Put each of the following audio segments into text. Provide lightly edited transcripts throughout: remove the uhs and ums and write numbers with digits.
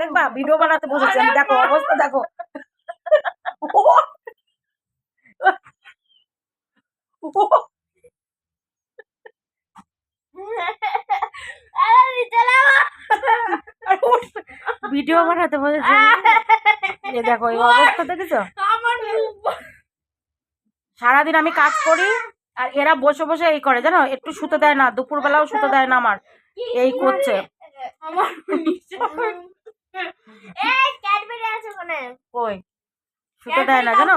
দেখবা ভিডিও বানাতে বসেছি আমি, দেখো অবস্থা দেখো। ভিডিও বানাতে বসেছি, দেখো এই অবস্থা দেখেছো। সারাদিন আমি কাজ করি আর এরা বসে বসে এই করে জানো, একটু শুতে দেয় না, দুপুরবেলাও শুতে দেয় না আমার, এই করছে। কই শুতে দেয় না জানো,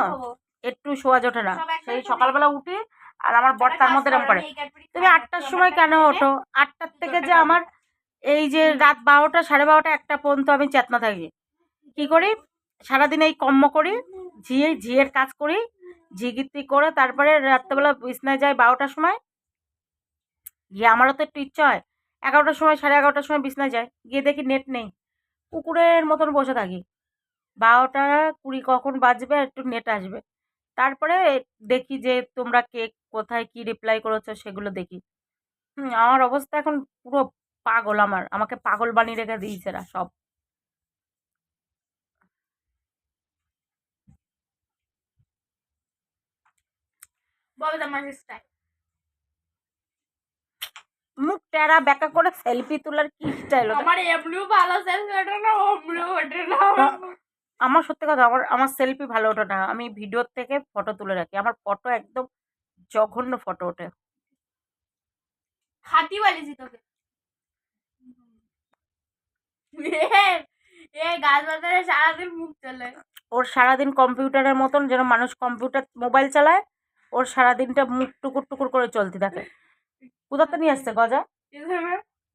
একটু শোয়া ওঠে না, সেই সকালবেলা উঠি আর আমার বর তার মধ্যে এরকম করে। তুমি 8টার সময় কেন ওঠো? 8টার থেকে যে আমার এই যে রাত 12টা 12:30 1টা পর্যন্ত আমি চেতনা থাকি। কি করি সারাদিন এই কর্ম করি, ঝিয়ের কাজ করি, ঝিগিত্তি করে তারপরে রাত্রেবেলা বিছনায় যাই 12টার সময় গিয়ে। আমারও তো একটু ইচ্ছা হয় 11টার সময় 11:30টার সময় বিছনায় যাই, গিয়ে দেখি নেট নেই, কুকুরের মতন বসে থাকি। 12:20 কখন বাজবে একটু নেট আসবে, তারপরে দেখি যে তোমরা কে কোথায় কি রিপ্লাই করেছো সেগুলো দেখি। আমার অবস্থা এখন পুরো পাগল, আমাকে পাগল বানিয়ে রেখে দিয়েছে এরা সব। মুখ টেরা বেঁকা করে সেলফি তোলার কি স্টাইল? আমার এমনিও ভালো সেলফি ওঠে না, অমনিও ওঠে না। আমার সত্যি কথা, আমার সেলফি ভালো ওঠে না, আমি ভিডিওর থেকে ফটো তুলে রাখি, আমার ফটো একদম জঘন্য ফটো ওঠে। খাতি বলেছি তোকে, গাছ বাজারে সারাদিন মুখ চলে। ওর সারাদিন কম্পিউটারের মতন, যেন মানুষ কম্পিউটার মোবাইল চালায়, ওর সারাদিনটা মুখ টুকুর টুকুর করে চলতে থাকে। কোথাতে নিয়ে আসছে গজা?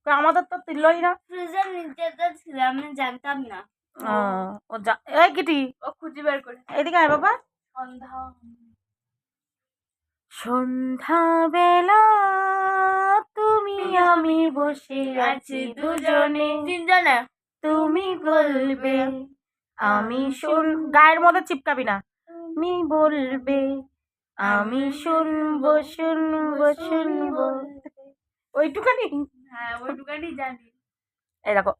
আমাদের তো তুললই না। ফ্রিজের নিচে ছিল, আমি জানতাম না। ও এই কিটি, ও খুঁজে বের করে। এদিকে আয় বাবা। সন্ধ্যা বেলা তুমি আমি বসে আছি দুজনে, তিনজনে। তুমি বলবে আমি গায়ের মধ্যে চিপকাবি না, তুমি বলবে আমি শুনবো শুনবো শুনবো, ওইটুখানি। হ্যাঁ ওইটুকানি জানি। এই দেখো